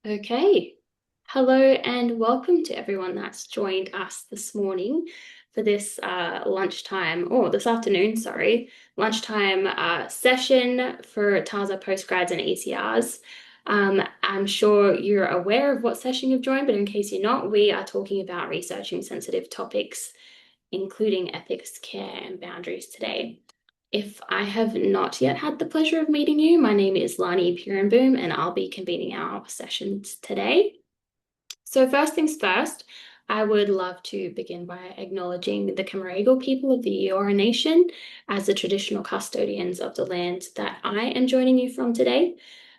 Okay. Hello and welcome to everyone that's joined us this morning for this this afternoon, sorry, lunchtime session for TASA postgrads and ECRs. I'm sure you're aware of what session you've joined, but in case you're not, we are talking about researching sensitive topics, including ethics, care, and boundaries today. If I have not yet had the pleasure of meeting you, my name is Larney Peerenboom, and I'll be convening our sessions today. So first things first, I would love to begin by acknowledging the Camaragal people of the Eora Nation as the traditional custodians of the land that I am joining you from today.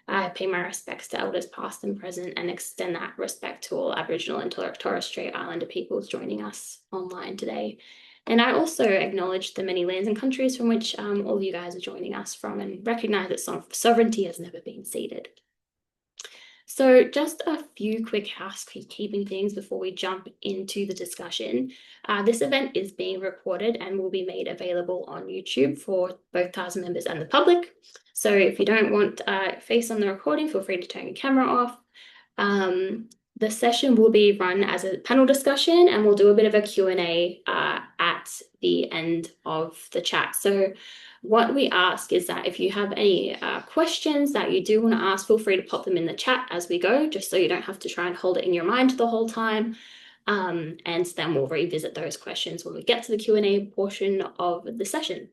I pay my respects to elders past and present and extend that respect to all Aboriginal and Torres Strait Islander peoples joining us online today. And I also acknowledge the many lands and countries from which all of you guys are joining us from and recognize that sovereignty has never been ceded. So just a few quick housekeeping things before we jump into the discussion. This event is being recorded and will be made available on YouTube for both TASA members and the public. So if you don't want a face on the recording, feel free to turn your camera off. The session will be run as a panel discussion and we'll do a bit of a Q&A at the end of the chat. So what we ask is that if you have any questions that you do want to ask, feel free to pop them in the chat as we go, just so you don't have to try and hold it in your mind the whole time. And then we'll revisit those questions when we get to the Q&A portion of the session.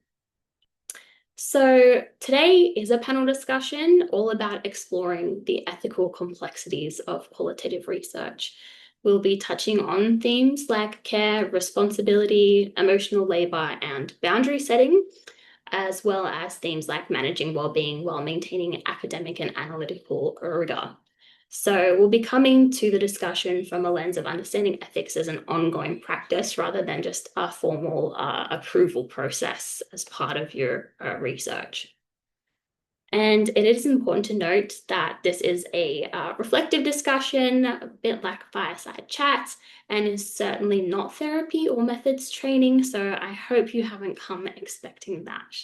So today is a panel discussion all about exploring the ethical complexities of qualitative research. We'll be touching on themes like care, responsibility, emotional labour, and boundary setting, as well as themes like managing wellbeing while maintaining academic and analytical rigour. So we'll be coming to the discussion from a lens of understanding ethics as an ongoing practice rather than just a formal approval process as part of your research. And it is important to note that this is a reflective discussion, a bit like fireside chat, and is certainly not therapy or methods training. So I hope you haven't come expecting that.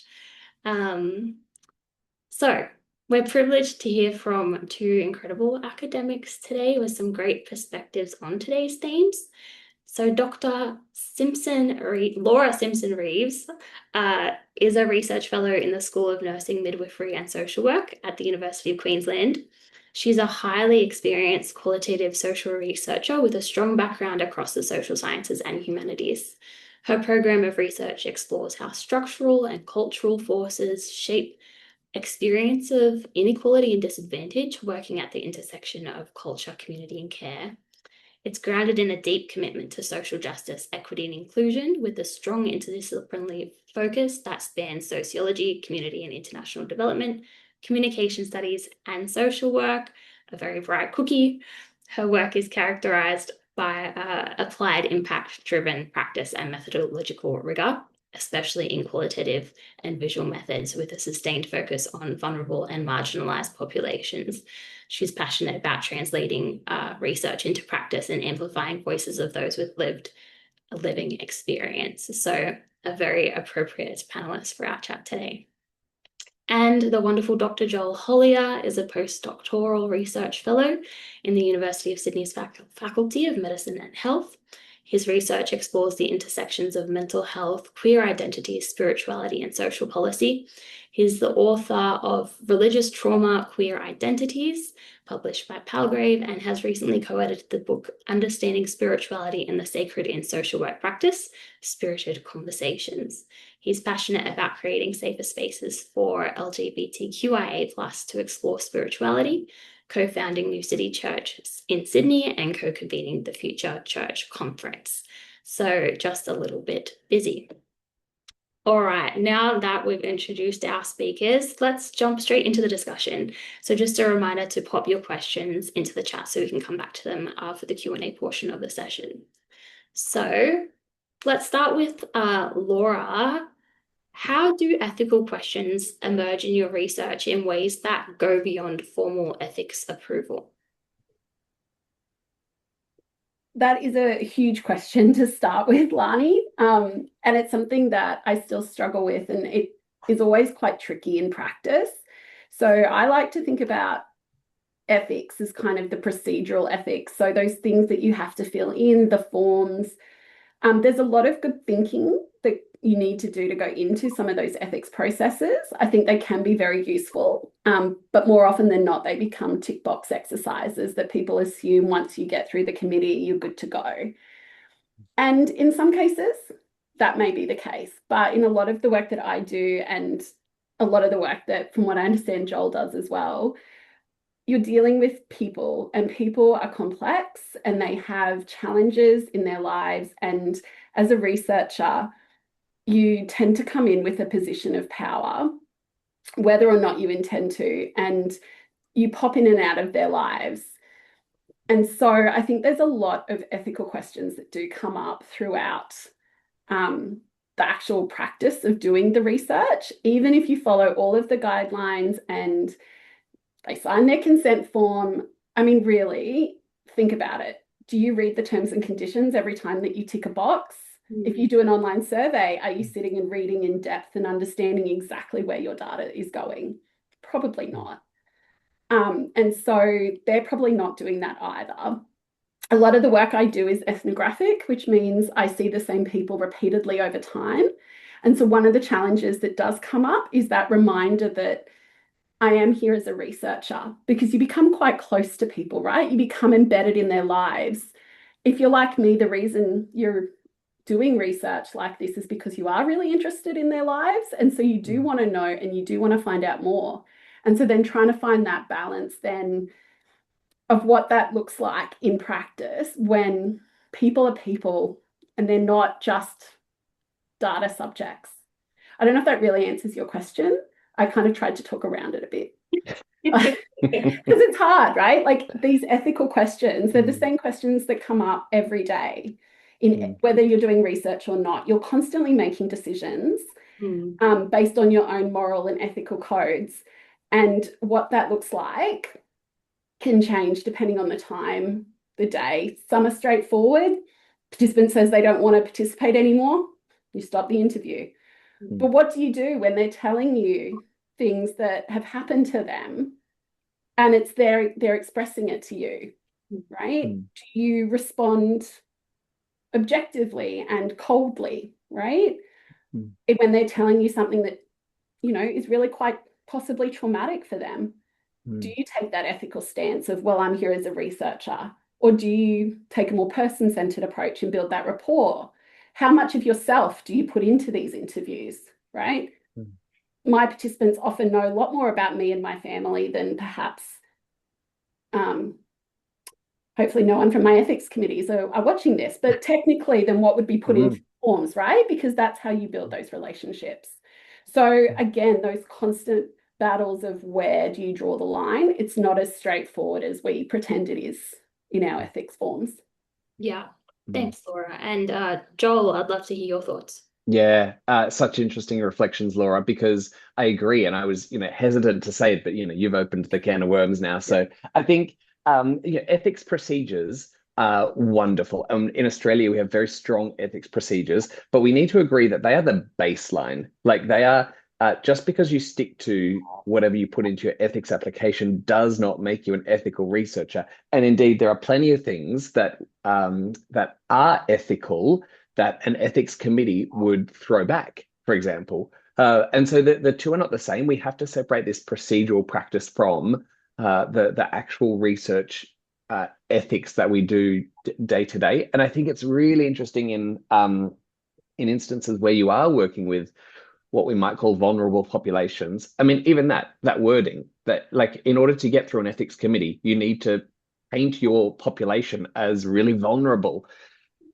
So we're privileged to hear from two incredible academics today with some great perspectives on today's themes. So Dr. Laura Simpson Reeves is a research fellow in the School of Nursing, Midwifery and Social Work at the University of Queensland. She's a highly experienced qualitative social researcher with a strong background across the social sciences and humanities. Her program of research explores how structural and cultural forces shape experience of inequality and disadvantage, working at the intersection of culture, community, and care. It's grounded in a deep commitment to social justice, equity, and inclusion, with a strong interdisciplinary focus that spans sociology, community and international development, communication studies, and social work, a very bright cookie. Her work is characterized by applied impact-driven practice and methodological rigor, especially in qualitative and visual methods, with a sustained focus on vulnerable and marginalized populations. She's passionate about translating research into practice and amplifying voices of those with living experience. So a very appropriate panelist for our chat today. And the wonderful Dr. Joel Hollier is a postdoctoral research fellow in the University of Sydney's Faculty of Medicine and Health. His research explores the intersections of mental health, queer identity, spirituality, and social policy. He's the author of Religious Trauma, Queer Identities, published by Palgrave, and has recently co-edited the book Understanding Spirituality and the Sacred in Social Work Practice, Spirited Conversations. He's passionate about creating safer spaces for LGBTQIA+ to explore spirituality, co-founding New City Church in Sydney and co-convening the Future Church Conference. So just a little bit busy. All right, now that we've introduced our speakers, let's jump straight into the discussion. So just a reminder to pop your questions into the chat so we can come back to them for the Q&A portion of the session. So let's start with Laura. How do ethical questions emerge in your research in ways that go beyond formal ethics approval? That is a huge question to start with, Larney. And it's something that I still struggle with, and it is always quite tricky in practice. So I like to think about ethics is kind of the procedural ethics. So those things that you have to fill in, the forms. There's a lot of good thinking that you need to do to go into some of those ethics processes. I think they can be very useful, but more often than not, they become tick box exercises that people assume once you get through the committee, you're good to go. And in some cases, that may be the case. But in a lot of the work that I do, and a lot of the work that, from what I understand, Joel does as well, you're dealing with people, and people are complex and they have challenges in their lives. And as a researcher, you tend to come in with a position of power, whether or not you intend to, and you pop in and out of their lives. And so I think there's a lot of ethical questions that do come up throughout the actual practice of doing the research, even if you follow all of the guidelines and they sign their consent form. I mean, really, think about it. Do you read the terms and conditions every time that you tick a box? If you do an online survey, are you sitting and reading in depth and understanding exactly where your data is going? Probably not. And so they're probably not doing that either. A lot of the work I do is ethnographic, which means I see the same people repeatedly over time. And so one of the challenges that does come up is that reminder that I am here as a researcher, because you become quite close to people, right? You become embedded in their lives. If you're like me, the reason you're doing research like this is because you are really interested in their lives. And so you do want to know and you do want to find out more. And so then trying to find that balance then of what that looks like in practice when people are people and they're not just data subjects. I don't know if that really answers your question. I kind of tried to talk around it a bit. Because it's hard, right? Like these ethical questions, they're the same questions that come up every day in whether you're doing research or not. You're constantly making decisions based on your own moral and ethical codes. And what that looks like can change depending on the time, the day. Some are straightforward. Participant says they don't want to participate anymore. You stop the interview. But what do you do when they're telling you things that have happened to them and it's they're expressing it to you, right? Do you respond objectively and coldly, right? When they're telling you something that, you know, is really quite possibly traumatic for them, do you take that ethical stance of, well, I'm here as a researcher? Or do you take a more person-centered approach and build that rapport? How much of yourself do you put into these interviews, right? My participants often know a lot more about me and my family than perhaps, hopefully no one from my ethics committees are watching this, but technically then what would be put into forms, right? Because that's how you build those relationships. So again, those constant battles of where do you draw the line? It's not as straightforward as we pretend it is in our ethics forms. Yeah, thanks, Laura. And Joel, I'd love to hear your thoughts. Yeah, such interesting reflections, Laura, because I agree. And I was, hesitant to say it, but, you've opened the can of worms now. So I think ethics procedures are wonderful. In Australia, we have very strong ethics procedures, but we need to agree that they are the baseline. Like they are, just because you stick to whatever you put into your ethics application does not make you an ethical researcher. And indeed, there are plenty of things that that are ethical that an ethics committee would throw back, for example. And so the two are not the same. We have to separate this procedural practice from the actual research ethics that we do day to day. And I think it's really interesting in instances where you are working with what we might call vulnerable populations. I mean, even that wording, that like in order to get through an ethics committee, you need to paint your population as really vulnerable.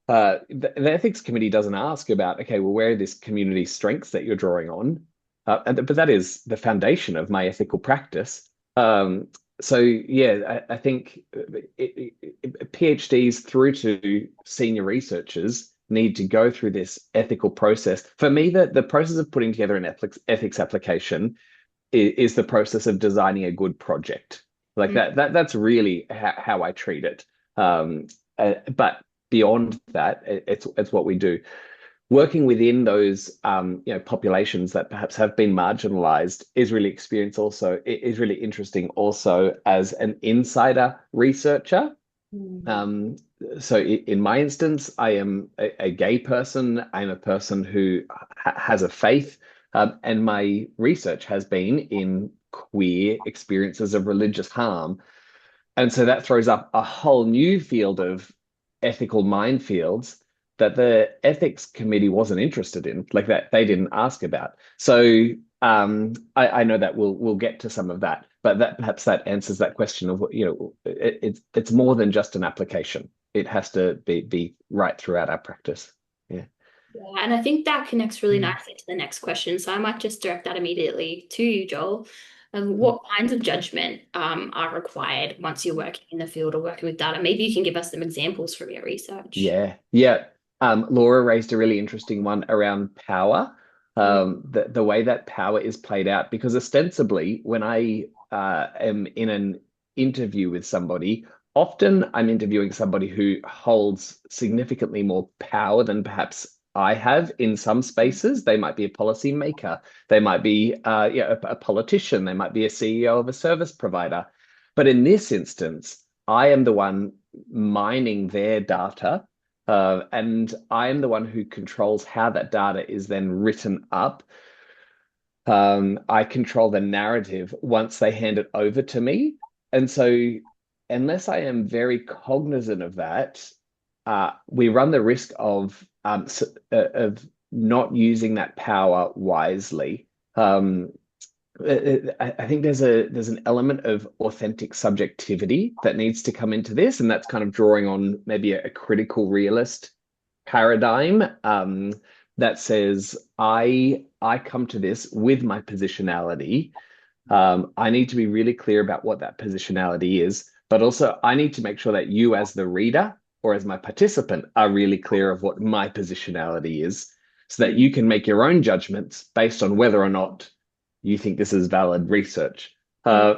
The ethics committee doesn't ask about, okay, well, where are this community strengths that you're drawing on? But that is the foundation of my ethical practice. So yeah, I think PhDs through to senior researchers need to go through this ethical process. For me, the process of putting together an ethics application is the process of designing a good project. Like that's really how I treat it. But beyond that, it's what we do. working within those populations that perhaps have been marginalized is really really interesting also as an insider researcher. So in my instance, I am a gay person. I'm a person who has a faith, and my research has been in queer experiences of religious harm. And so that throws up a whole new field of ethical minefields that the ethics committee wasn't interested in, like that they didn't ask about. So I know that we'll get to some of that, but that perhaps that answers that question of it's more than just an application. It has to be right throughout our practice. Yeah. Yeah, and I think that connects really nicely to the next question. So I might just direct that immediately to you, Joel. What kinds of judgment are required once you're working in the field or working with data? Maybe you can give us some examples from your research. Yeah. Laura raised a really interesting one around power, the way that power is played out, because ostensibly when I am in an interview with somebody, often I'm interviewing somebody who holds significantly more power than perhaps I have in some spaces. They might be a policymaker, they might be a politician, they might be a CEO of a service provider. But in this instance, I am the one mining their data, and I am the one who controls how that data is then written up. I control the narrative once they hand it over to me. And so, unless I am very cognizant of that, we run the risk of not using that power wisely. I think there's an element of authentic subjectivity that needs to come into this, and that's kind of drawing on maybe a critical realist paradigm that says I come to this with my positionality. I need to be really clear about what that positionality is, but also I need to make sure that you as the reader or as my participant are really clear of what my positionality is, so that you can make your own judgments based on whether or not you think this is valid research. So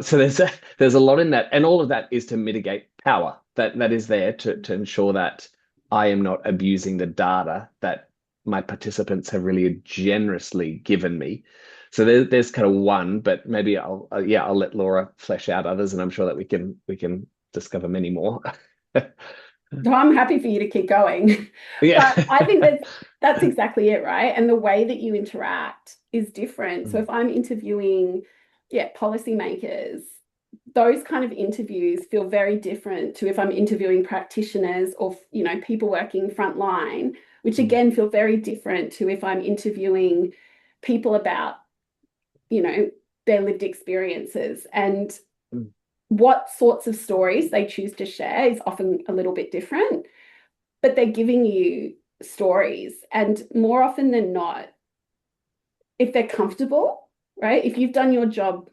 there's a lot in that, and all of that is to mitigate power that is there to ensure that I am not abusing the data that my participants have really generously given me. So there's kind of one, but maybe I'll let Laura flesh out others, and I'm sure that we can discover many more. So I'm happy for you to keep going. Yeah. But I think that's exactly it, right? And the way that you interact is different. So if I'm interviewing, policymakers, those kind of interviews feel very different to if I'm interviewing practitioners or, people working frontline, which again feel very different to if I'm interviewing people about, their lived experiences. And what sorts of stories they choose to share is often a little bit different, but they're giving you stories. And more often than not, if they're comfortable, right? If you've done your job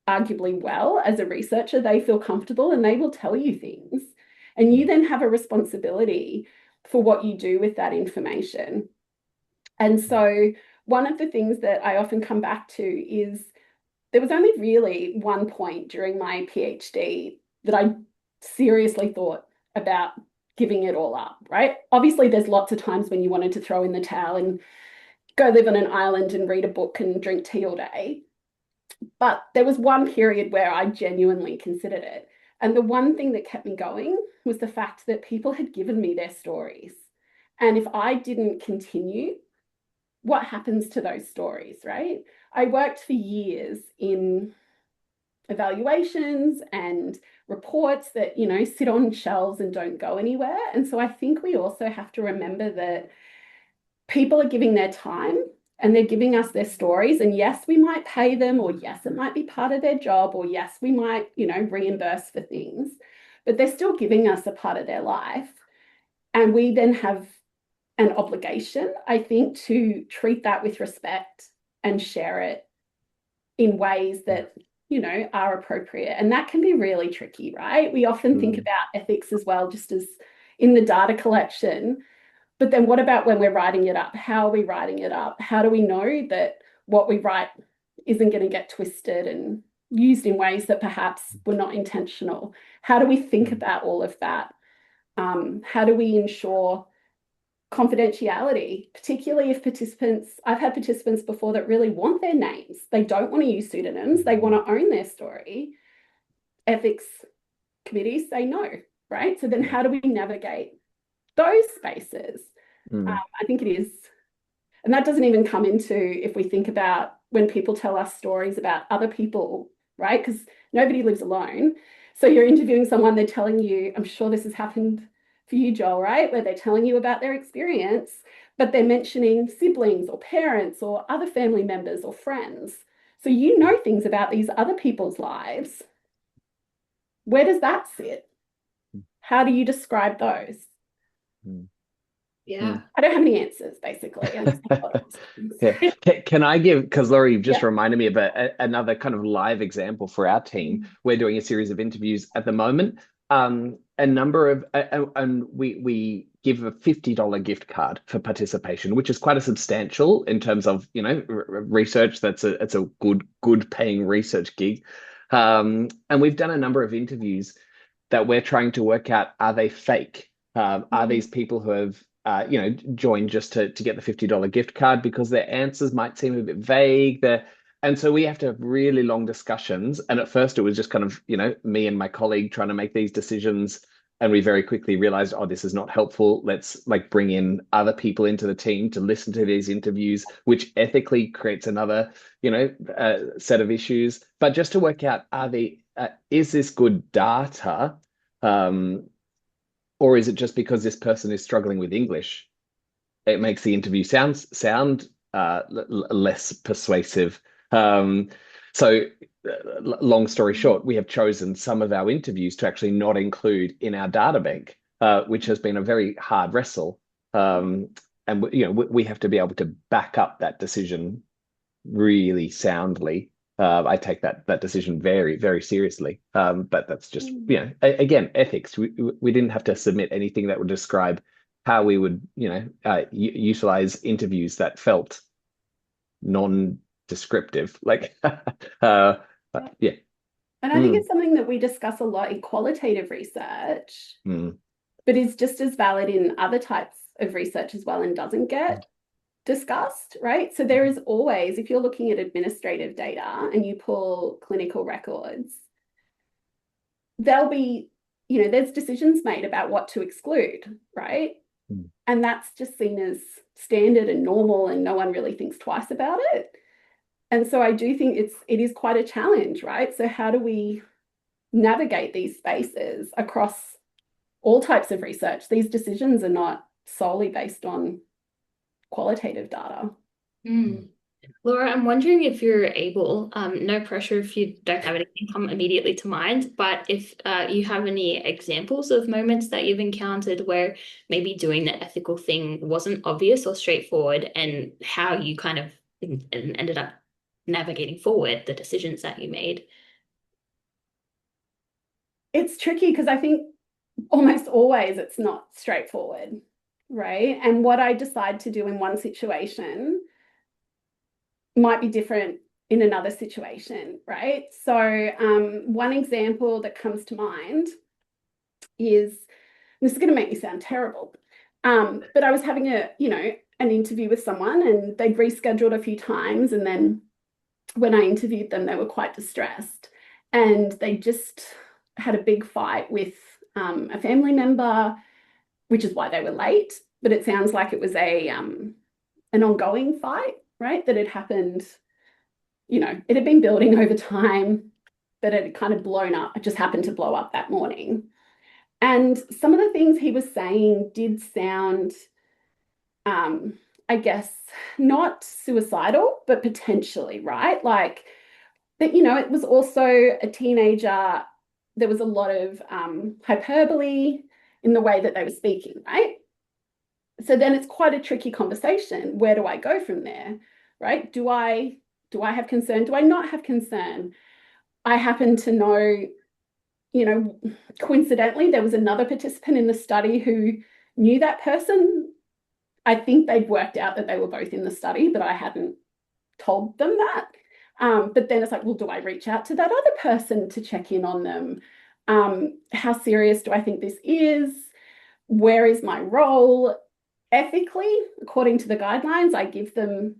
arguably well as a researcher, they feel comfortable and they will tell you things. And you then have a responsibility for what you do with that information. And so one of the things that I often come back to is there was only really one point during my PhD that I seriously thought about giving it all up, right? Obviously, there's lots of times when you wanted to throw in the towel and go live on an island and read a book and drink tea all day. But there was one period where I genuinely considered it. And the one thing that kept me going was the fact that people had given me their stories. And if I didn't continue, what happens to those stories, right? I worked for years in evaluations and reports that, sit on shelves and don't go anywhere. And so I think we also have to remember that people are giving their time and they're giving us their stories. And yes, we might pay them, or yes, it might be part of their job, or yes, we might, reimburse for things, but they're still giving us a part of their life. And we then have an obligation, I think, to treat that with respect and share it in ways that, are appropriate. And that can be really tricky, right? We often think about ethics as well, just as in the data collection. But then what about when we're writing it up? How are we writing it up? How do we know that what we write isn't going to get twisted and used in ways that perhaps were not intentional? How do we think about all of that? How do we ensure confidentiality, particularly if I've had participants before that really want their names. They don't want to use pseudonyms. They want to own their story. Ethics committees say no, right? So then how do we navigate those spaces? I think it is, and that doesn't even come into if we think about when people tell us stories about other people, right? Because nobody lives alone. So you're interviewing someone, they're telling you, I'm sure this has happened for you, Joel, right? Where they're telling you about their experience, but they're mentioning siblings or parents or other family members or friends. So you know things about these other people's lives. Where does that sit? How do you describe those? Yeah. I don't have any answers, basically. Yeah. Can I give, because Laurie, you've just reminded me of another kind of live example for our team. We're doing a series of interviews at the moment. A number of, and we give a $50 gift card for participation, which is quite a substantial in terms of, you know, research. It's a good paying research gig. And we've done a number of interviews that we're trying to work out, are they fake? Are these people who have you know, joined just to get the $50 gift card because their answers might seem a bit vague. And so we have to have really long discussions. And at first it was just kind of, you know, me and my colleague trying to make these decisions. And we very quickly realized, oh, this is not helpful. Let's like bring in other people into the team to listen to these interviews, which ethically creates another, you know, set of issues. But just to work out, is this good data? Or is it just because this person is struggling with English? It makes the interview sound less persuasive. So long story short, we have chosen some of our interviews to actually not include in our data bank, which has been a very hard wrestle. And you know, we have to be able to back up that decision really soundly. I take that decision very, very seriously. But that's just, you know, again, ethics. We didn't have to submit anything that would describe how we would, you know, utilize interviews that felt non-descriptive. Like, yeah. And I think it's something that we discuss a lot in qualitative research, but is just as valid in other types of research as well and doesn't get discussed, right? So there is always, if you're looking at administrative data and you pull clinical records, there'll be, you know, there's decisions made about what to exclude, right? And that's just seen as standard and normal and no one really thinks twice about it. And so I do think it is quite a challenge, right? So how do we navigate these spaces across all types of research? These decisions are not solely based on qualitative data. Laura, I'm wondering if you're able, no pressure if you don't have anything come immediately to mind, but if you have any examples of moments that you've encountered where maybe doing the ethical thing wasn't obvious or straightforward and how you kind of ended up navigating forward the decisions that you made. It's tricky because I think almost always it's not straightforward, right? And what I decide to do in one situation might be different in another situation, right? So one example that comes to mind is, this is going to make me sound terrible, but I was having an interview with someone and they'd rescheduled a few times, and then when I interviewed them, they were quite distressed and they just had a big fight with a family member, which is why they were late. But it sounds like it was an ongoing fight, right? That had happened, you know, it had been building over time, but it had kind of blown up. It just happened to blow up that morning. And some of the things he was saying did sound, I guess, not suicidal, but potentially, right? Like that, you know, it was also a teenager. There was a lot of hyperbole in the way that they were speaking, right? So then it's quite a tricky conversation. Where do I go from there, right? Do I have concern? Do I not have concern? I happen to know, you know, coincidentally, there was another participant in the study who knew that person. I think they'd worked out that they were both in the study, but I hadn't told them that. But then it's like, well, do I reach out to that other person to check in on them? How serious do I think this is? Where is my role? ethically, according to the guidelines, I give them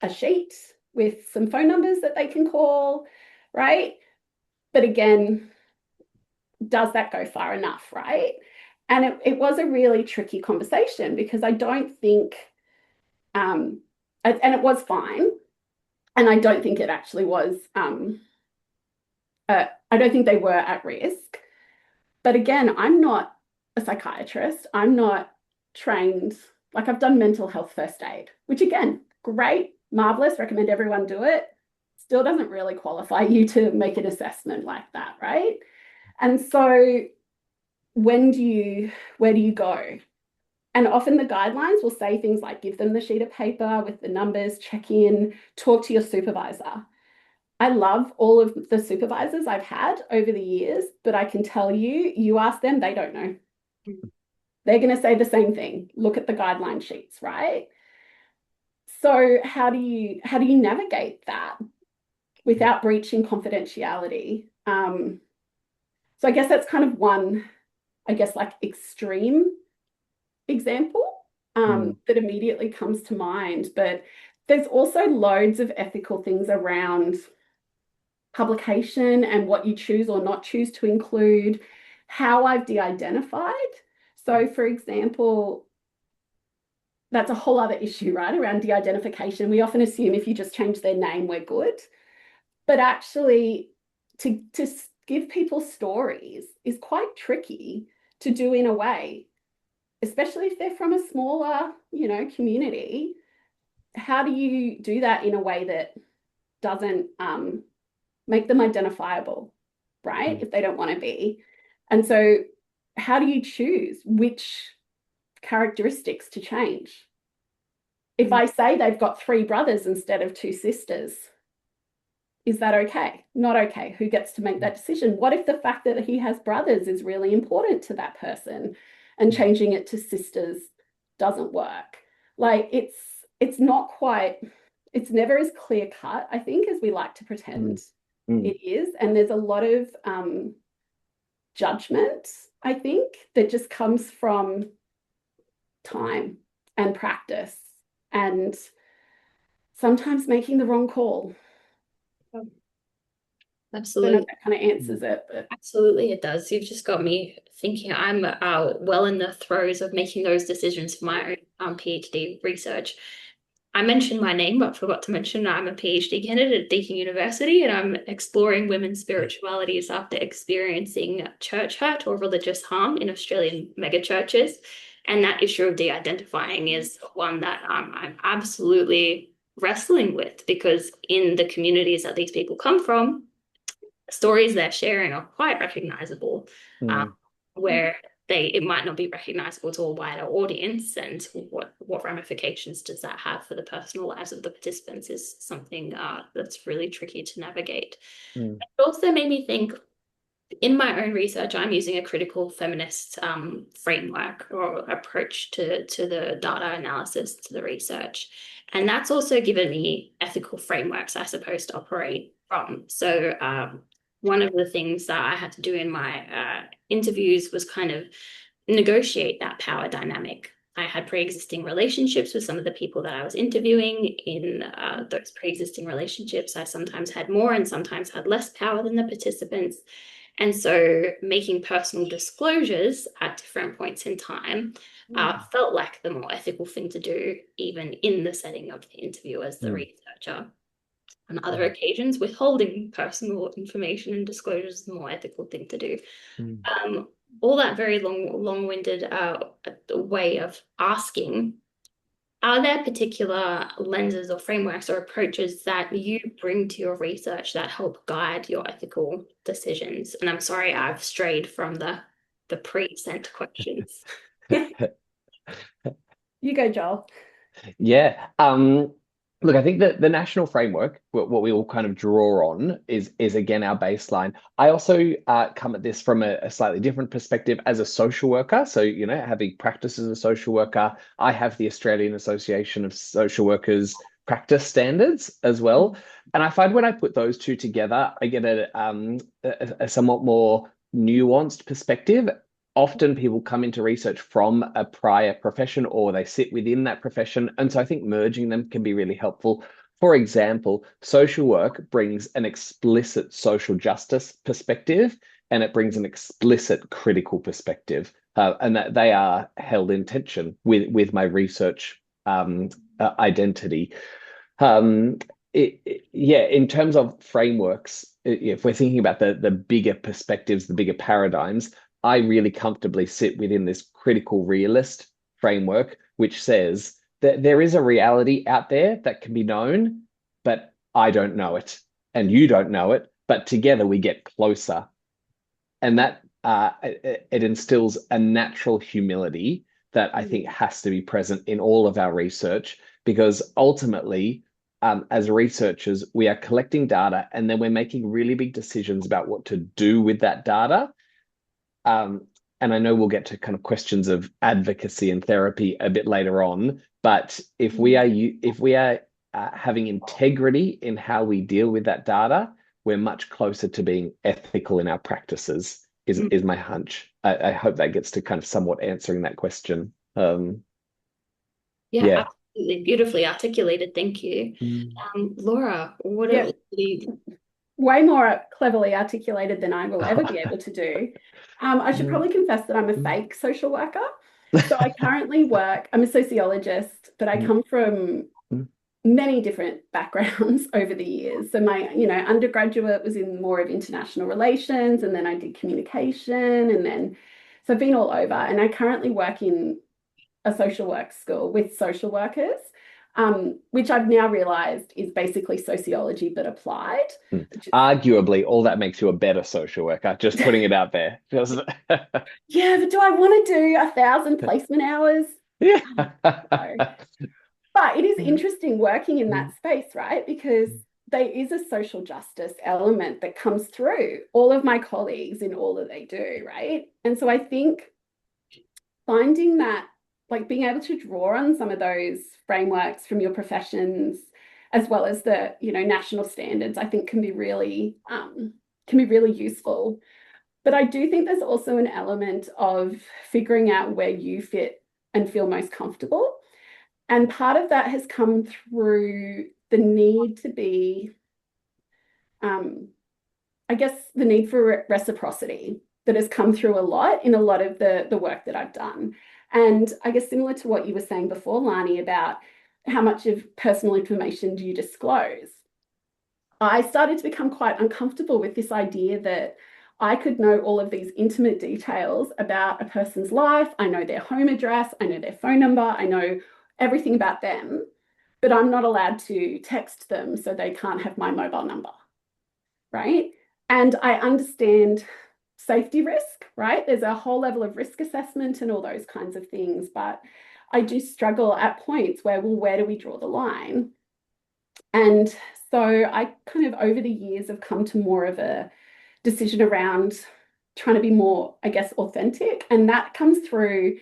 a sheet with some phone numbers that they can call, right? But again, does that go far enough, right? And it was a really tricky conversation because I don't think, and it was fine. And I don't think it actually was, I don't think they were at risk. But again, I'm not a psychiatrist. I'm not trained, like I've done mental health first aid, which again, great, marvelous, recommend everyone do it. Still doesn't really qualify you to make an assessment like that, right? And so where do you go? And often the guidelines will say things like give them the sheet of paper with the numbers, check in, talk to your supervisor. I love all of the supervisors I've had over the years, but I can tell you, you ask them, they don't know. They're going to say the same thing. Look at the guideline sheets, right? So how do you navigate that without breaching confidentiality? So I guess that's kind of one, I guess, like extreme example that immediately comes to mind. But there's also loads of ethical things around publication and what you choose or not choose to include, how I've de-identified. So, for example, that's a whole other issue, right, around de-identification. We often assume if you just change their name, we're good. But actually, to give people stories is quite tricky to do in a way, especially if they're from a smaller, community. How do you do that in a way that doesn't make them identifiable, right? If they don't want to be. And so how do you choose which characteristics to change? If I say they've got 3 brothers instead of 2 sisters, is that okay? Not okay. Who gets to make that decision? What if the fact that he has brothers is really important to that person and changing it to sisters doesn't work? Like it's not quite, it's never as clear cut, I think, as we like to pretend it is. And there's a lot of judgment, I think, that just comes from time and practice and sometimes making the wrong call. Absolutely. I don't know if that kind of answers it. But... Absolutely, it does. You've just got me thinking. I'm well in the throes of making those decisions for my own PhD research. I mentioned my name, but forgot to mention I'm a PhD candidate at Deakin University, and I'm exploring women's spiritualities after experiencing church hurt or religious harm in Australian megachurches. And that issue of de-identifying is one that I'm absolutely wrestling with, because in the communities that these people come from, stories they're sharing are quite recognizable, where it might not be recognizable to a wider audience, and what ramifications does that have for the personal lives of the participants is something that's really tricky to navigate. It also made me think, in my own research, I'm using a critical feminist framework or approach to the data analysis, to the research. And that's also given me ethical frameworks, I suppose, to operate from. So one of the things that I had to do in my interviews was kind of negotiate that power dynamic. I had pre-existing relationships with some of the people that I was interviewing. In those pre-existing relationships, I sometimes had more and sometimes had less power than the participants. And so making personal disclosures at different points in time felt like the more ethical thing to do, even in the setting of the interview as the researcher. On other occasions, withholding personal information and disclosures is the more ethical thing to do. All that very long-winded way of asking, are there particular lenses or frameworks or approaches that you bring to your research that help guide your ethical decisions? And I'm sorry, I've strayed from the pre-sent questions. You go, Joel. Yeah. Look, I think that the national framework, what we all kind of draw on, is again our baseline. I also come at this from a slightly different perspective as a social worker. So, having practiced as a social worker, I have the Australian Association of Social Workers practice standards as well. And I find when I put those two together, I get a somewhat more nuanced perspective often people come into research from a prior profession or they sit within that profession. And so I think merging them can be really helpful. For example, social work brings an explicit social justice perspective and it brings an explicit critical perspective. And that they are held in tension with my research identity. Yeah, in terms of frameworks, if we're thinking about the bigger perspectives, the bigger paradigms, I really comfortably sit within this critical realist framework, which says that there is a reality out there that can be known, but I don't know it, and you don't know it, but together we get closer. And that it instills a natural humility that I think has to be present in all of our research, because ultimately, as researchers, we are collecting data and then we're making really big decisions about what to do with that data. And I know we'll get to kind of questions of advocacy and therapy a bit later on, but if we are having integrity in how we deal with that data, we're much closer to being ethical in our practices, is my hunch. I hope that gets to kind of somewhat answering that question. Yeah, absolutely. Beautifully articulated. Thank you. Laura, what are you? Way more cleverly articulated than I will ever be able to do. I should probably confess that I'm a fake social worker. So I currently I'm a sociologist, but I come from many different backgrounds over the years. So my, undergraduate was in more of international relations, and then I did communication, and then so I've been all over. And I currently work in a social work school with social workers, which I've now realized is basically sociology but applied. Arguably, all that makes you a better social worker, just putting it out there. Yeah, but do I want to do 1,000 placement hours? Yeah. But it is interesting working in that space, right? Because there is a social justice element that comes through all of my colleagues in all that they do, right? And so I think finding that, like being able to draw on some of those frameworks from your professions, as well as the, national standards, I think can be really useful. But I do think there's also an element of figuring out where you fit and feel most comfortable. And part of that has come through the need to be, I guess, the need for reciprocity that has come through a lot in a lot of the work that I've done. And I guess similar to what you were saying before, Larney, about how much of personal information do you disclose? I started to become quite uncomfortable with this idea that I could know all of these intimate details about a person's life. I know their home address, I know their phone number, I know everything about them, but I'm not allowed to text them, so they can't have my mobile number, right? And I understand safety risk, right? There's a whole level of risk assessment and all those kinds of things, but I do struggle at points where, well, where do we draw the line? And so I kind of over the years have come to more of a decision around trying to be more, I guess, authentic. And that comes through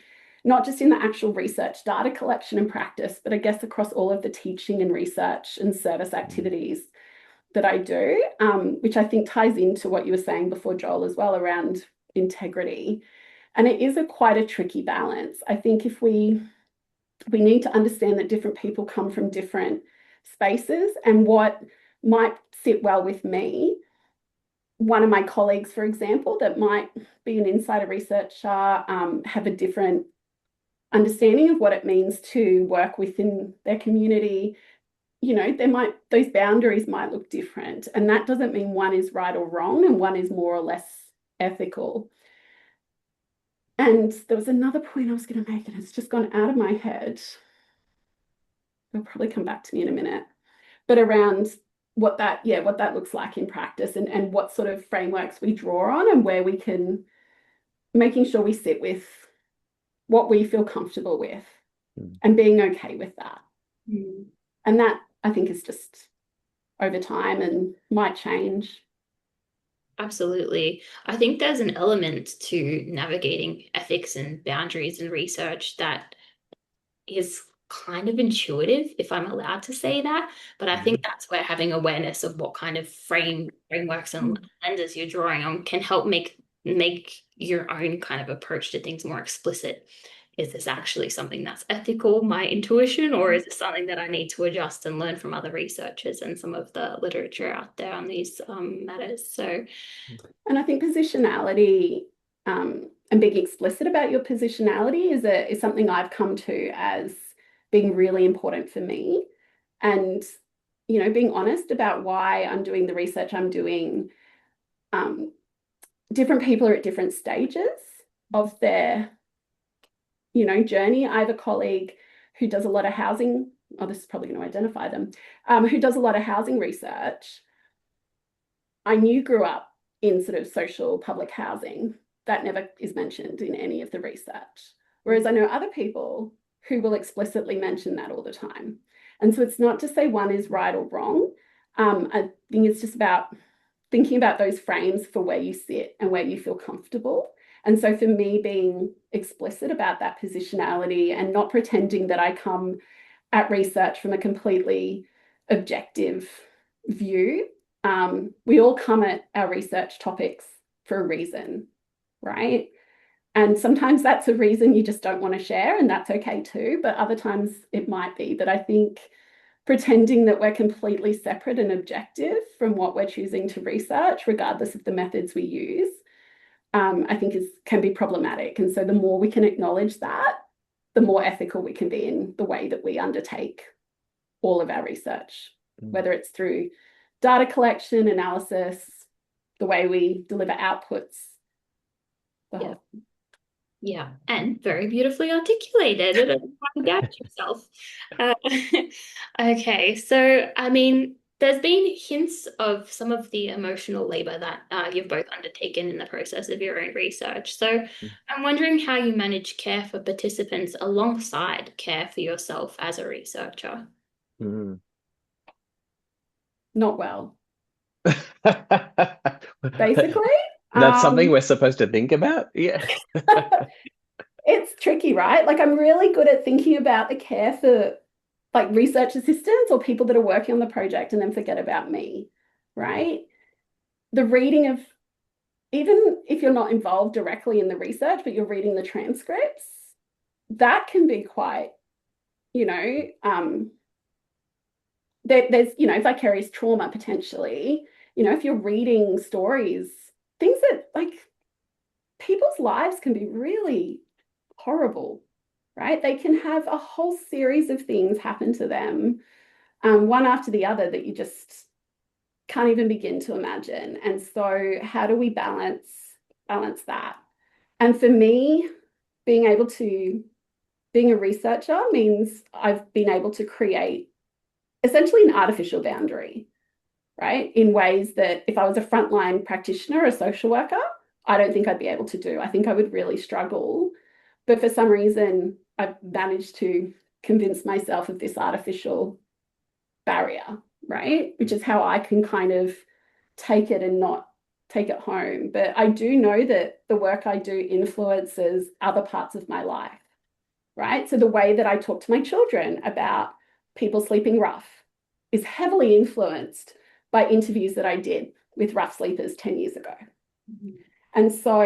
not just in the actual research data collection and practice, but I guess across all of the teaching and research and service activities that I do, which I think ties into what you were saying before, Joel, as well, around integrity. And it is quite a tricky balance. I think if we need to understand that different people come from different spaces, and what might sit well with me. One of my colleagues, for example, that might be an insider researcher, have a different understanding of what it means to work within their community. Those boundaries might look different, and that doesn't mean one is right or wrong and one is more or less ethical. And there was another point I was going to make, and it's just gone out of my head. It'll probably come back to me in a minute, but around what that looks like in practice, and what sort of frameworks we draw on, and where we can, making sure we sit with what we feel comfortable with and being okay with that. And that, I think, is just over time and might change. Absolutely. I think there's an element to navigating ethics and boundaries in research that is kind of intuitive, if I'm allowed to say that. But I think that's where having awareness of what kind of frameworks and lenses you're drawing on can help make your own kind of approach to things more explicit. Is this actually something that's ethical, my intuition, or is it something that I need to adjust and learn from other researchers and some of the literature out there on these matters? So, and I think positionality and being explicit about your positionality is something I've come to as being really important for me. And, you know, being honest about why I'm doing the research I'm doing. Different people are at different stages of their, you know, journey. I have a colleague who does a lot of housing. Oh, this is probably going to identify them. Who does a lot of housing research. I knew grew up in sort of social public housing. That never is mentioned in any of the research. Whereas I know other people who will explicitly mention that all the time. And so it's not to say one is right or wrong. I think it's just about thinking about those frames for where you sit and where you feel comfortable. And so for me, being explicit about that positionality and not pretending that I come at research from a completely objective view. We all come at our research topics for a reason, right? And sometimes that's a reason you just don't want to share, and that's okay too. But other times it might be. But I think pretending that we're completely separate and objective from what we're choosing to research, regardless of the methods we use, I think can be problematic. And so the more we can acknowledge that, the more ethical we can be in the way that we undertake all of our research, whether it's through data collection, analysis, the way we deliver outputs. Yeah, and very beautifully articulated. Don't doubt yourself. Okay, so I mean, there's been hints of some of the emotional labor that you've both undertaken in the process of your own research. So I'm wondering how you manage care for participants alongside care for yourself as a researcher. Not well. Basically. That's something we're supposed to think about. Yeah. It's tricky, right? Like I'm really good at thinking about the care for like research assistants or people that are working on the project and then forget about me, right? The reading of, even if you're not involved directly in the research, but you're reading the transcripts, that can be quite, you know, there's, you know, vicarious trauma potentially, you know, if you're reading stories, things that like people's lives can be really horrible, right? They can have a whole series of things happen to them, one after the other that you just can't even begin to imagine. And so how do we balance that? And for me, being a researcher means I've been able to create essentially an artificial boundary, right? In ways that if I was a frontline practitioner, a social worker, I don't think I'd be able to do. I think I would really struggle. But for some reason, I've managed to convince myself of this artificial barrier, right? Which is how I can kind of take it and not take it home. But I do know that the work I do influences other parts of my life, right? So the way that I talk to my children about people sleeping rough is heavily influenced by interviews that I did with rough sleepers 10 years ago. And so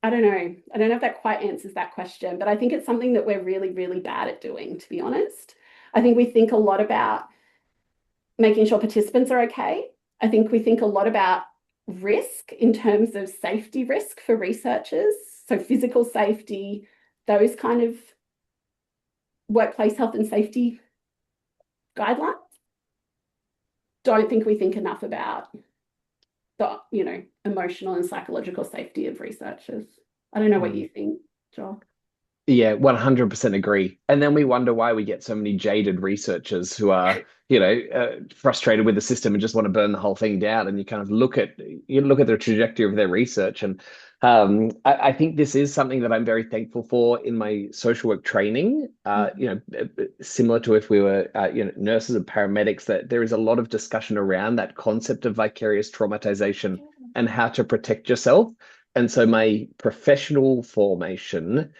I don't know if that quite answers that question, but I think it's something that we're really, really bad at doing, to be honest. I think we think a lot about making sure participants are okay. I think we think a lot about risk in terms of safety risk for researchers. So physical safety, those kind of workplace health and safety guidelines. Don't think we think enough about the, you know, emotional and psychological safety of researchers. I don't know what you think, Joel. Yeah, 100% agree. And then we wonder why we get so many jaded researchers who are, you know, frustrated with the system and just want to burn the whole thing down. And you kind of look at the trajectory of their research. And I think this is something that I'm very thankful for in my social work training. You know, similar to if we were, you know, nurses and paramedics, that there is a lot of discussion around that concept of vicarious traumatization and how to protect yourself. And so my professional formation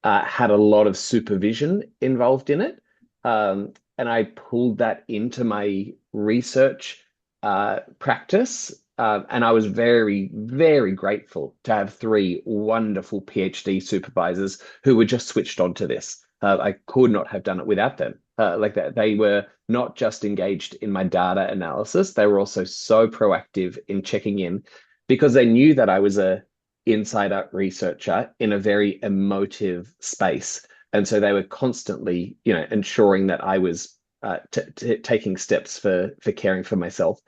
had a lot of supervision involved in it. And I pulled that into my research practice and I was very, very grateful to have three wonderful PhD supervisors who were just switched on to this. I could not have done it without them. Like that, they were not just engaged in my data analysis, they were also so proactive in checking in because they knew that I was a insider researcher in a very emotive space. And so they were constantly, ensuring that I was taking steps for caring for myself.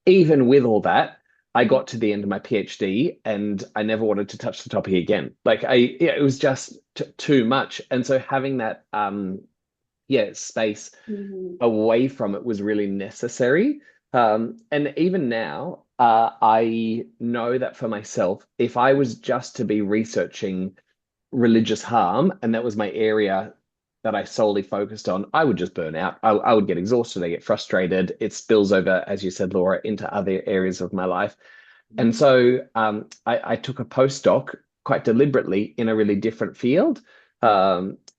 Even with all that, I got to the end of my PhD and I never wanted to touch the topic again. It was just too much. And so having that, space away from it was really necessary. And even now, I know that for myself, if I was just to be researching religious harm, and that was my area that I solely focused on, I would just burn out. I would get exhausted, I get frustrated. It spills over, as you said, Laura, into other areas of my life. And so I took a postdoc quite deliberately in a really different field.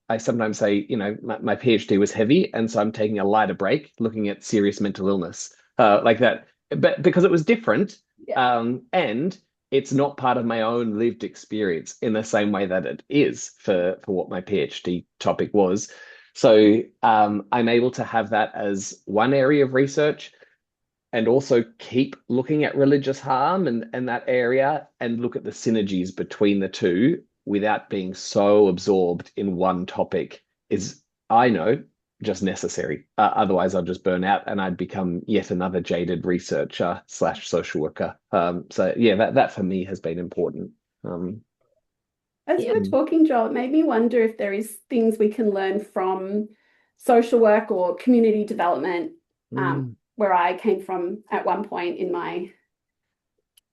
I sometimes say, my PhD was heavy, and so I'm taking a lighter break, looking at serious mental illness, like that. But because it was different, and it's not part of my own lived experience in the same way that it is for what my PhD topic was. So I'm able to have that as one area of research and also keep looking at religious harm and that area and look at the synergies between the two without being so absorbed in one topic is, I know, just necessary. Otherwise, I'll just burn out and I'd become yet another jaded researcher / social worker. So yeah, that for me has been important. As you were talking, Joel, it made me wonder if there is things we can learn from social work or community development, where I came from at one point in my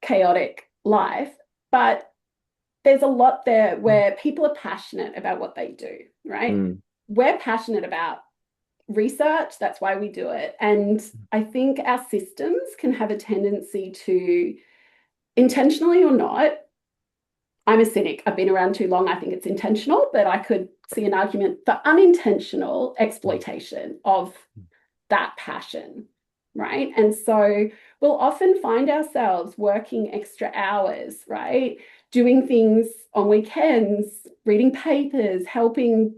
chaotic life. But there's a lot there where people are passionate about what they do, right? We're passionate about research, that's why we do it. And I think our systems can have a tendency to, intentionally or not, I'm a cynic, I've been around too long, I think it's intentional, but I could see an argument for unintentional exploitation of that passion, right? And so we'll often find ourselves working extra hours, right? Doing things on weekends, reading papers, helping,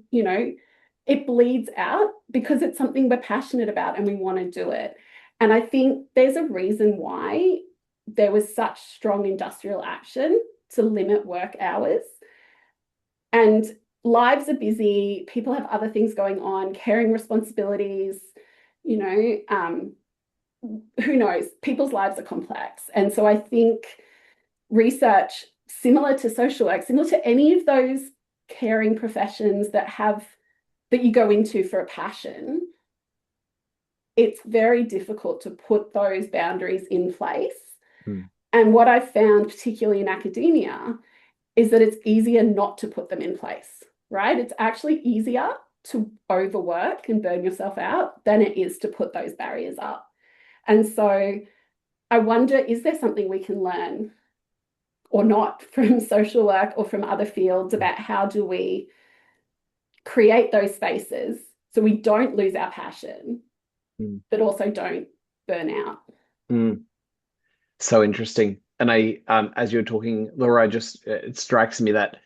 it bleeds out because it's something we're passionate about and we want to do it. And I think there's a reason why there was such strong industrial action to limit work hours. And lives are busy, people have other things going on, caring responsibilities, who knows? People's lives are complex. And so I think research, similar to social work, similar to any of those caring professions that you go into for a passion, it's very difficult to put those boundaries in place. And what I've found, particularly in academia, is that it's easier not to put them in place, right? It's actually easier to overwork and burn yourself out than it is to put those barriers up. And so I wonder, is there something we can learn or not from social work or from other fields about how do we create those spaces so we don't lose our passion, but also don't burn out? So interesting. And as you were talking, Laura, it strikes me that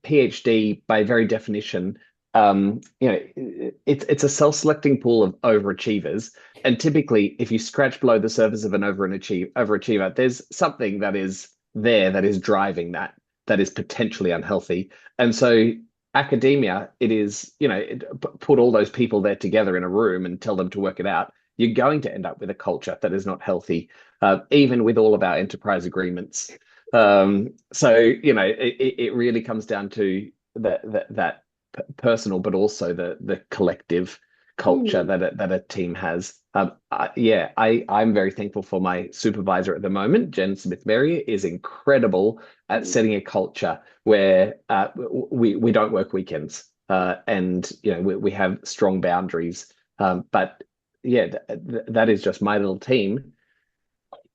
PhD, by very definition, it's a self-selecting pool of overachievers. And typically, if you scratch below the surface of an overachiever, there's something that is there that is driving that is potentially unhealthy. And so academia, it is, put all those people there together in a room and tell them to work it out. You're going to end up with a culture that is not healthy, even with all of our enterprise agreements. It really comes down to that personal, but also the collective culture that a team has. I'm very thankful for my supervisor at the moment. Jen Smith-Merrier is incredible at setting a culture where we don't work weekends, and we have strong boundaries. But yeah, that is just my little team.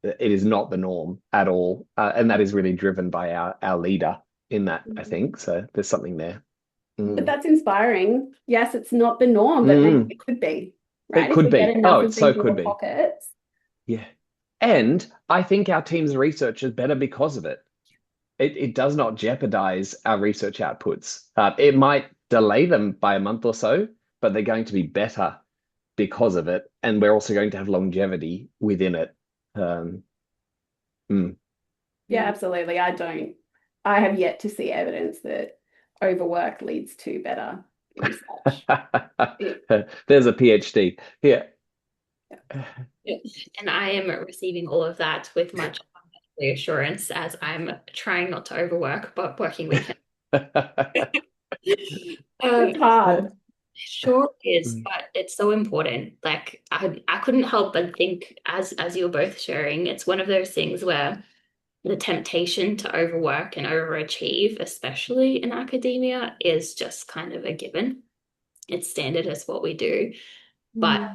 It is not the norm at all, and that is really driven by our leader in that, I think. So there's something there. But that's inspiring. Yes, it's not the norm, but maybe it could be, right? It could be. Get enough of it so these could little be. pockets. Yeah. And I think our team's research is better because of it. It does not jeopardize our research outputs. It might delay them by a month or so, but they're going to be better because of it. And we're also going to have longevity within it. Um, mm. Yeah, absolutely. I have yet to see evidence that overwork leads to better research. There's a PhD. Yeah. And I am receiving all of that with much reassurance as I'm trying not to overwork, but working weekends. It's hard. Sure is, but it's so important. Like I couldn't help but think as you're both sharing, it's one of those things where the temptation to overwork and overachieve, especially in academia, is just kind of a given. It's standard as what we do, but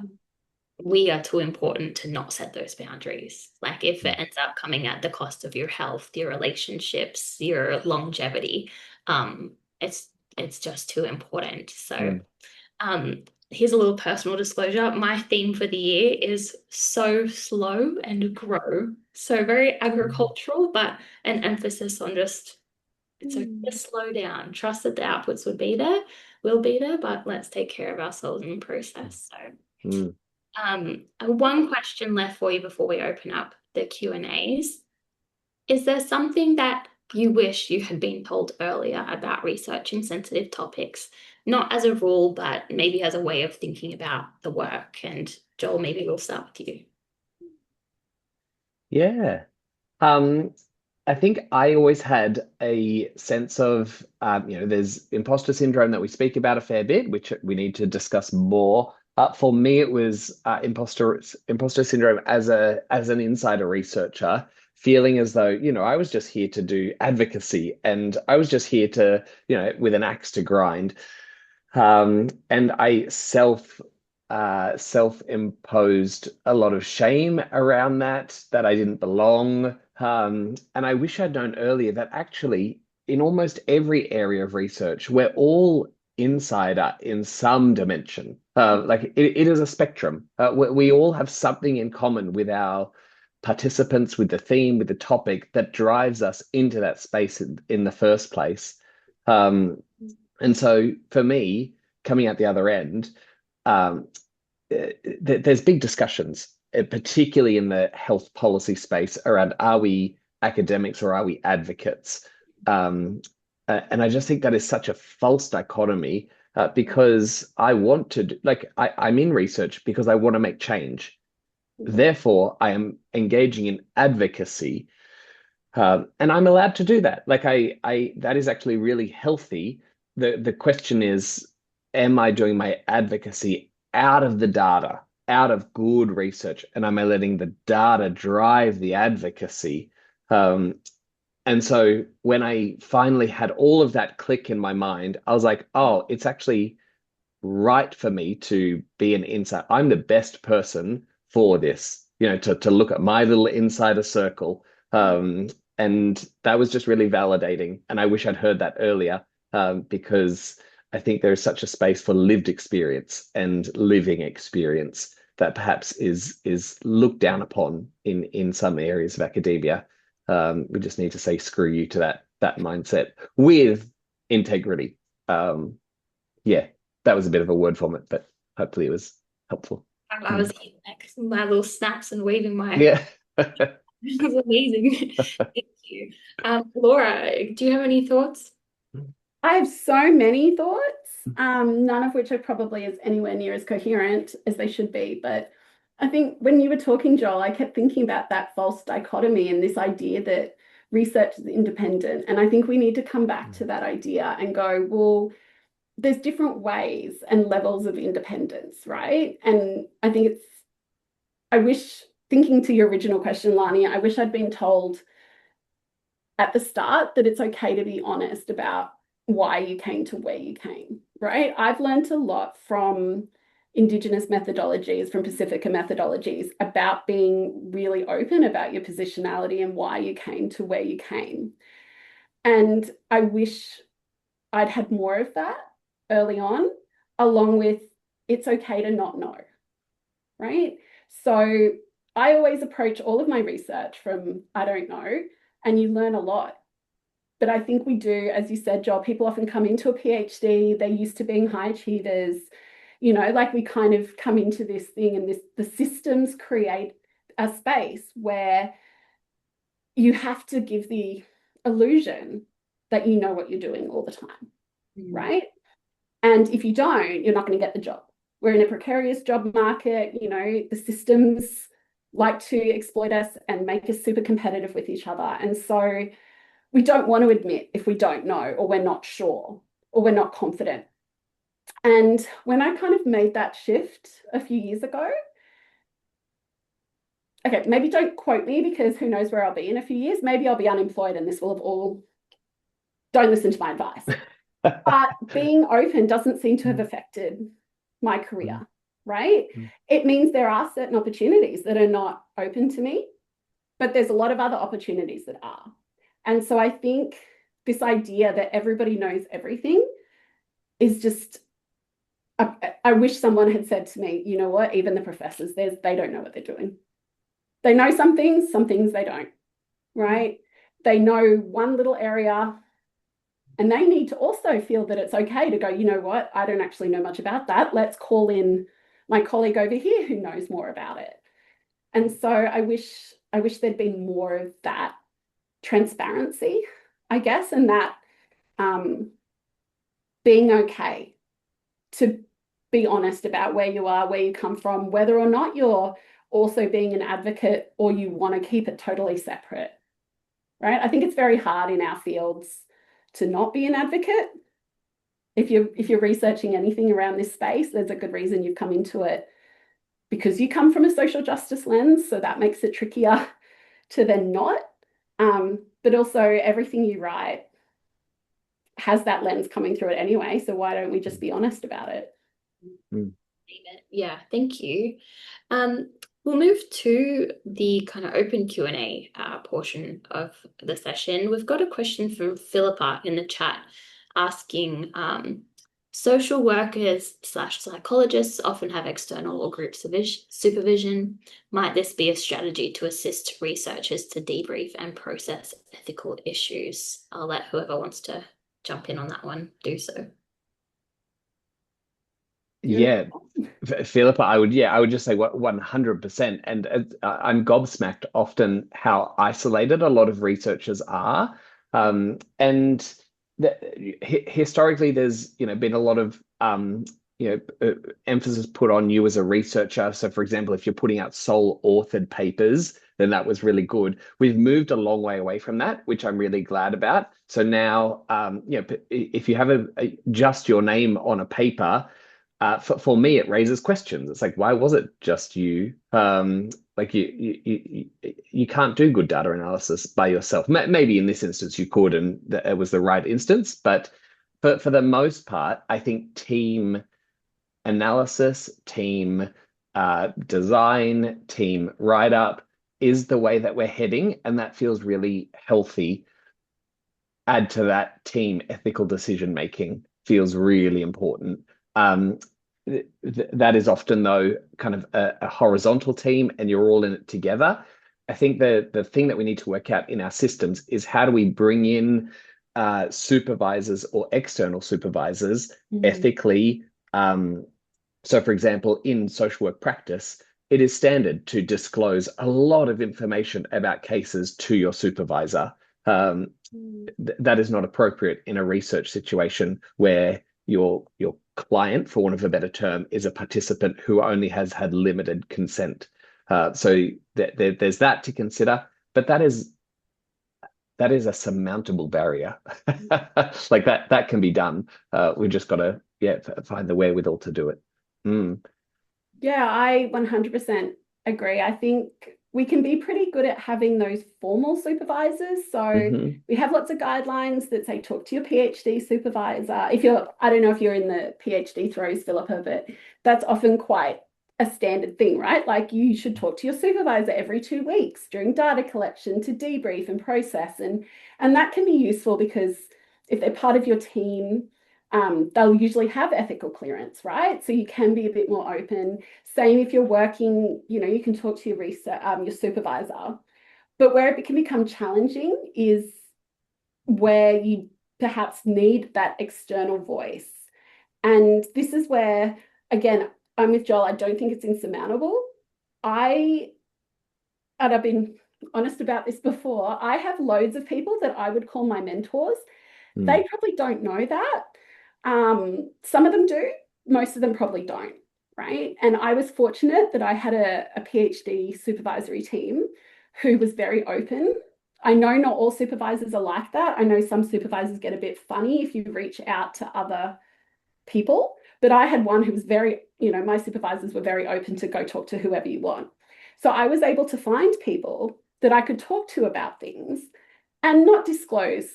we are too important to not set those boundaries. Like if it ends up coming at the cost of your health, your relationships, your longevity, it's just too important. So here's a little personal disclosure. My theme for the year is sow slow and grow. So very agricultural, but an emphasis on just it's okay to slow down. Trust that the outputs will be there, but let's take care of ourselves in the process. So one question left for you before we open up the Q&As. Is there something that you wish you had been told earlier about researching sensitive topics? Not as a rule, but maybe as a way of thinking about the work. And Joel, maybe we'll start with you. Yeah. I think I always had a sense of, there's imposter syndrome that we speak about a fair bit, which we need to discuss more. For me, it was imposter syndrome as an insider researcher, feeling as though, I was just here to do advocacy and I was just here to, with an axe to grind. And I self-imposed a lot of shame around that I didn't belong. And I wish I'd known earlier that actually in almost every area of research, we're all insider in some dimension. Like it is a spectrum. We all have something in common with our participants, with the theme, with the topic that drives us into that space in the first place. And so for me, coming out the other end, there's big discussions, particularly in the health policy space around are we academics or are we advocates? And I just think that is such a false dichotomy because I want to, I'm in research because I want to make change. Therefore, I am engaging in advocacy. And I'm allowed to do that. That is actually really healthy. The question is, am I doing my advocacy out of the data, out of good research, and am I letting the data drive the advocacy? And so when I finally had all of that click in my mind, I was like, oh, it's actually right for me to be an insider. I'm the best person for this, to look at my little insider circle. And that was just really validating. And I wish I'd heard that earlier because I think there is such a space for lived experience and living experience that perhaps is looked down upon in some areas of academia. We just need to say screw you to that mindset with integrity. Yeah, that was a bit of a word vomit, but hopefully it was helpful. I was eating like my little snaps and waving my Yeah. It was amazing. Thank you. Laura, do you have any thoughts? I have so many thoughts, none of which are probably anywhere near as coherent as they should be. But I think when you were talking, Joel, I kept thinking about that false dichotomy and this idea that research is independent. And I think we need to come back to that idea and go, well, there's different ways and levels of independence, right? And I think thinking to your original question, Larney, I wish I'd been told at the start that it's okay to be honest about why you came to where you came, right? I've learned a lot from Indigenous methodologies, from Pacifica methodologies about being really open about your positionality and why you came to where you came. And I wish I'd had more of that early on, along with it's okay to not know, right? So I always approach all of my research from I don't know, and you learn a lot. But I think we do, as you said, Joel, people often come into a PhD, they're used to being high achievers, like we kind of come into this thing, and the systems create a space where you have to give the illusion that you know what you're doing all the time, right? And if you don't, you're not going to get the job. We're in a precarious job market, the systems like to exploit us and make us super competitive with each other. And so we don't want to admit if we don't know, or we're not sure, or we're not confident. And when I kind of made that shift a few years ago, okay, maybe don't quote me, because who knows where I'll be in a few years. Maybe I'll be unemployed and this will have all, don't listen to my advice. But being open doesn't seem to have affected my career, right? It means there are certain opportunities that are not open to me, but there's a lot of other opportunities that are. And so I think this idea that everybody knows everything is just, I wish someone had said to me, you know what, even the professors, they don't know what they're doing. They know some things they don't, right? They know one little area, and they need to also feel that it's okay to go, you know what, I don't actually know much about that. Let's call in my colleague over here who knows more about it. And so I wish there'd been more of that transparency, I guess, and that being okay to be honest about where you are, where you come from, whether or not you're also being an advocate or you want to keep it totally separate, right? I think it's very hard in our fields to not be an advocate. If you're researching anything around this space, there's a good reason you've come into it, because you come from a social justice lens, so that makes it trickier to then not. But also everything you write has that lens coming through it anyway, so why don't we just be honest about it? Yeah, thank you. We'll move to the kind of open Q&A portion of the session. We've got a question from Philippa in the chat asking, social workers / psychologists often have external or group supervision. Might this be a strategy to assist researchers to debrief and process ethical issues? I'll let whoever wants to jump in on that one do so. Yeah, Philippa, I would just say 100%. And I'm gobsmacked often how isolated a lot of researchers are. And historically, there's been a lot of emphasis put on you as a researcher. So, for example, if you're putting out sole authored papers, then that was really good. We've moved a long way away from that, which I'm really glad about. So now, if you have just your name on a paper, for me, it raises questions. It's like, why was it just you? Like you can't do good data analysis by yourself. Maybe in this instance you could, and it was the right instance. But for the most part, I think team analysis, team design, team write-up is the way that we're heading, and that feels really healthy. Add to that team ethical decision making feels really important. That is often, though, kind of a horizontal team, and you're all in it together. I think the thing that we need to work out in our systems is how do we bring in supervisors or external supervisors ethically. So, for example, in social work practice, it is standard to disclose a lot of information about cases to your supervisor. That is not appropriate in a research situation where your client, for want of a better term, is a participant who only has had limited consent. So there's that to consider, but that is a surmountable barrier. Like that can be done. We just got to find the wherewithal to do it. Yeah, I 100% agree. I think we can be pretty good at having those formal supervisors. So we have lots of guidelines that say talk to your PhD supervisor. I don't know if you're in the PhD throes, Philippa, but that's often quite a standard thing, right? Like you should talk to your supervisor every 2 weeks during data collection to debrief and process. And that can be useful because if they're part of your team, they'll usually have ethical clearance, right? So you can be a bit more open. Same if you're working, you can talk to your supervisor. But where it can become challenging is where you perhaps need that external voice. And this is where, again, I'm with Joel, I don't think it's insurmountable. And I've been honest about this before, I have loads of people that I would call my mentors. They probably don't know that. Some of them do, most of them probably don't, right? And I was fortunate that I had a PhD supervisory team who was very open. I know not all supervisors are like that. I know some supervisors get a bit funny if you reach out to other people, but I had one who was very, my supervisors were very open to go talk to whoever you want. So I was able to find people that I could talk to about things and not disclose,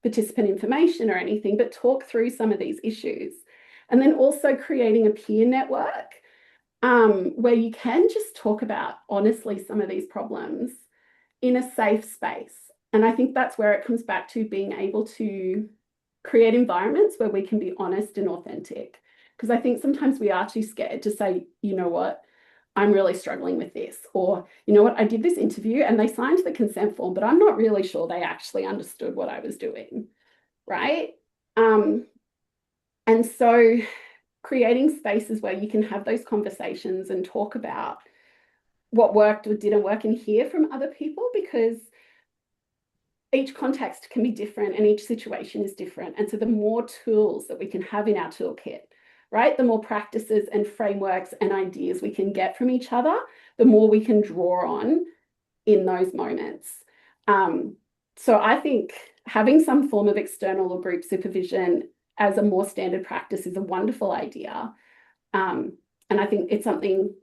participant information or anything, but talk through some of these issues. And then also creating a peer network where you can just talk about honestly some of these problems in a safe space. And I think that's where it comes back to being able to create environments where we can be honest and authentic. Because I think sometimes we are too scared to say, you know what, I'm really struggling with this. Or, you know what, I did this interview and they signed the consent form, but I'm not really sure they actually understood what I was doing, right? And so creating spaces where you can have those conversations and talk about what worked or didn't work and hear from other people, because each context can be different and each situation is different. And so the more tools that we can have in our toolkit, right, the more practices and frameworks and ideas we can get from each other, the more we can draw on in those moments. So I think having some form of external or group supervision as a more standard practice is a wonderful idea. And I think it's something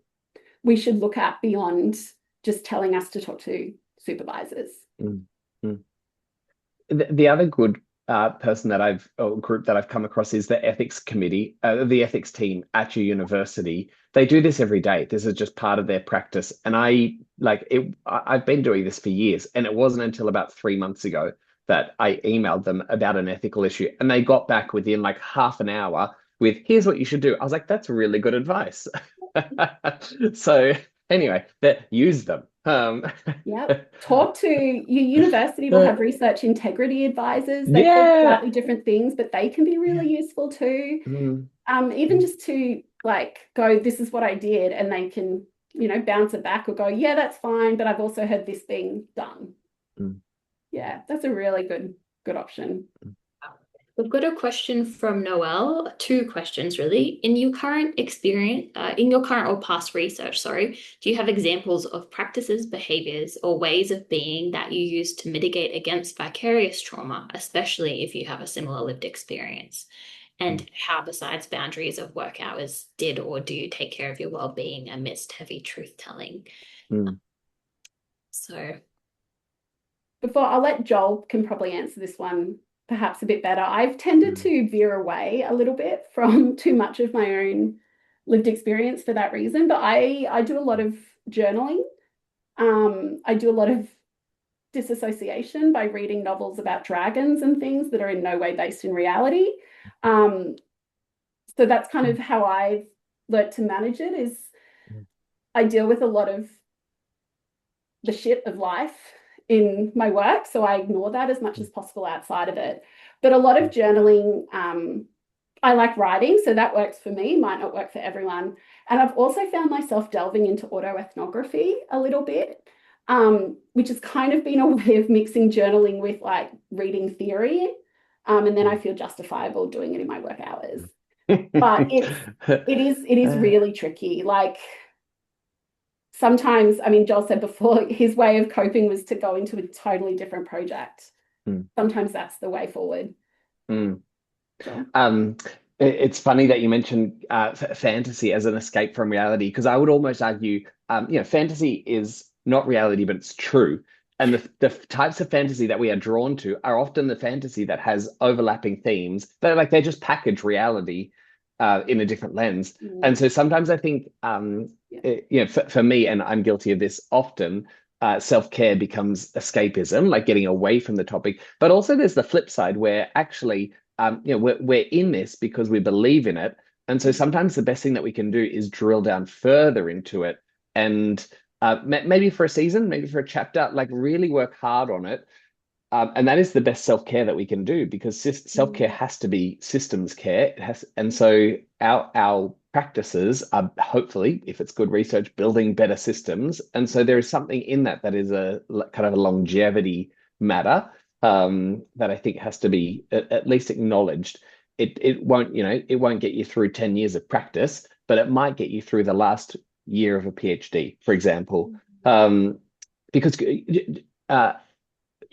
we should look at beyond just telling us to talk to supervisors. The other good person that group that I've come across is the ethics committee, the ethics team at your university. They do this every day. This is just part of their practice. And I've been doing this for years. And it wasn't until about 3 months ago that I emailed them about an ethical issue. And they got back within like half an hour with, here's what you should do. I was like, that's really good advice. So anyway, use them. Talk to your university will have research integrity advisors. They call slightly different things, but they can be really useful too. Even just to go, this is what I did, and they can, bounce it back or go, yeah, that's fine, but I've also heard this being done. Yeah, that's a really good option. We've got a question from Noelle, 2 questions really. In your current experience, in your current or past research, do you have examples of practices, behaviors, or ways of being that you use to mitigate against vicarious trauma, especially if you have a similar lived experience? And how, besides boundaries of work hours, did or do you take care of your well-being amidst heavy truth-telling? So before I'll let Joel can probably answer this one perhaps a bit better. I've tended to veer away a little bit from too much of my own lived experience for that reason, but I do a lot of journaling. I do a lot of disassociation by reading novels about dragons and things that are in no way based in reality. So that's kind of how I've learnt to manage it, is I deal with a lot of the shit of life in my work, so I ignore that as much as possible outside of it. But a lot of journaling, I like writing, so that works for me, might not work for everyone. And I've also found myself delving into autoethnography a little bit, which has kind of been a way of mixing journaling with reading theory, and then I feel justifiable doing it in my work hours. But it is really tricky. Sometimes, Joel said before, his way of coping was to go into a totally different project. Sometimes that's the way forward. It's funny that you mentioned fantasy as an escape from reality, because I would almost argue, fantasy is not reality, but it's true. And the types of fantasy that we are drawn to are often the fantasy that has overlapping themes. They just package reality in a different lens. And so sometimes I think, for me, and I'm guilty of this often, self-care becomes escapism, like getting away from the topic. But also there's the flip side where actually we're in this because we believe in it. And so sometimes the best thing that we can do is drill down further into it and maybe for a season, maybe for a chapter, like really work hard on it. And that is the best self-care that we can do, because self-care has to be systems care. It has, and so our practices are, hopefully, if it's good research, building better systems. And so there is something in that is a kind of a longevity matter that I think has to be at least acknowledged. It won't, it won't get you through 10 years of practice, but it might get you through the last year of a PhD, for example. Because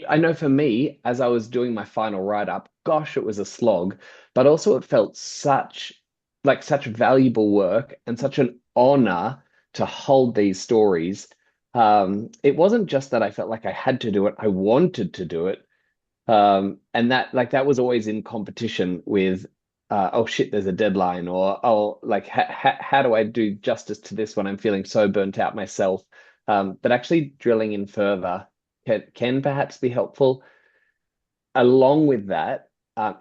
I know for me, as I was doing my final write-up, gosh, it was a slog, but also it felt such valuable work and such an honor to hold these stories. It wasn't just that I felt like I had to do it, I wanted to do it. And that was always in competition with oh shit, there's a deadline, or oh, like how do I do justice to this when I'm feeling so burnt out myself? But actually drilling in further can perhaps be helpful. Along with that,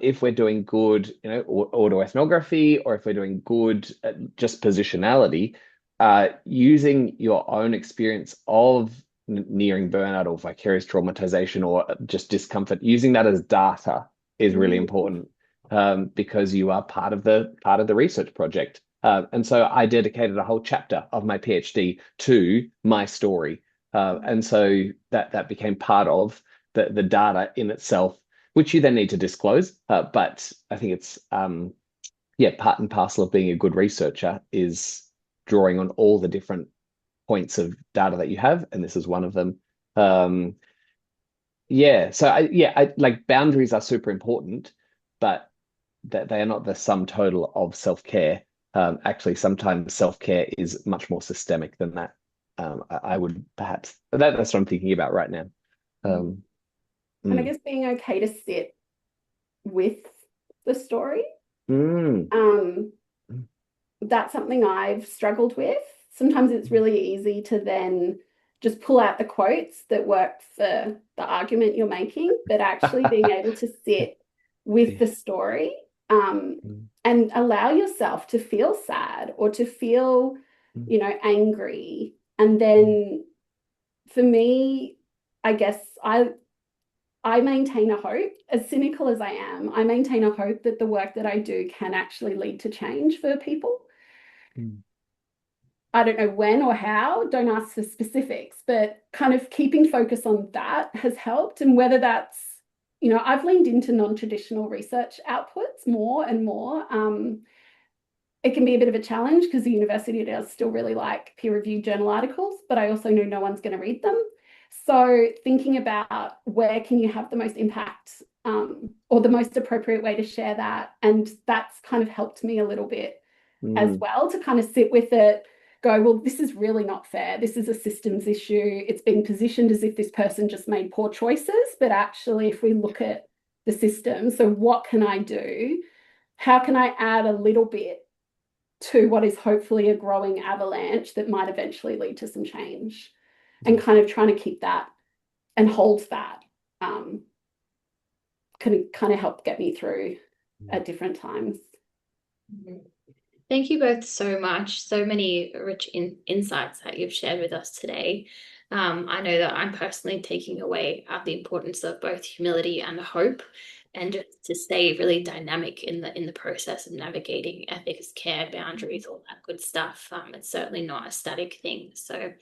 if we're doing good, autoethnography, or if we're doing good just positionality, using your own experience of nearing burnout or vicarious traumatization or just discomfort, using that as data is really important, because you are part of the research project. And so I dedicated a whole chapter of my PhD to my story. And so that became part of the data in itself, which you then need to disclose. But I think it's part and parcel of being a good researcher is drawing on all the different points of data that you have, and this is one of them. So I like boundaries are super important, but that they are not the sum total of self-care. Actually, sometimes self-care is much more systemic than that. I would perhaps that's what I'm thinking about right now. And I guess being okay to sit with the story. That's something I've struggled with. Sometimes it's really easy to then just pull out the quotes that work for the argument you're making, but actually being able to sit with the story and allow yourself to feel sad or to feel, angry. And then for me, I guess I maintain a hope, as cynical as I am, I maintain a hope that the work that I do can actually lead to change for people. I don't know when or how, don't ask for specifics, but kind of keeping focus on that has helped. And whether that's, I've leaned into non-traditional research outputs more and more. It can be a bit of a challenge because the university does still really like peer-reviewed journal articles, but I also know no one's going to read them. So thinking about where can you have the most impact or the most appropriate way to share that. And that's kind of helped me a little bit as well, to kind of sit with it, go, well, this is really not fair. This is a systems issue. It's being positioned as if this person just made poor choices. But actually, if we look at the system, so what can I do? How can I add a little bit to what is hopefully a growing avalanche that might eventually lead to some change? And kind of trying to keep that and hold that can kind of help get me through at different times. Thank you both so much. So many rich insights that you've shared with us today. I know that I'm personally taking away the importance of both humility and hope, and just to stay really dynamic in the process of navigating ethics, care, boundaries, all that good stuff. It's certainly not a static thing. So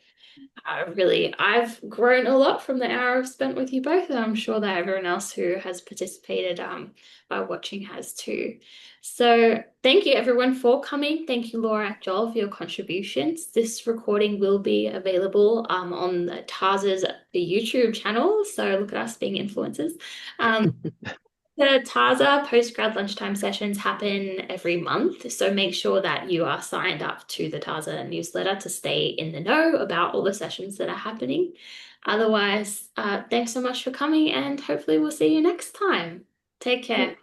I've grown a lot from the hour I've spent with you both, and I'm sure that everyone else who has participated by watching has too. So thank you everyone for coming. Thank you, Laura, Joel, for your contributions. This recording will be available on the TASA's YouTube channel, so look at us being influencers. The TASA postgrad lunchtime sessions happen every month, so make sure that you are signed up to the TASA newsletter to stay in the know about all the sessions that are happening. Otherwise, thanks so much for coming, and hopefully we'll see you next time. Take care.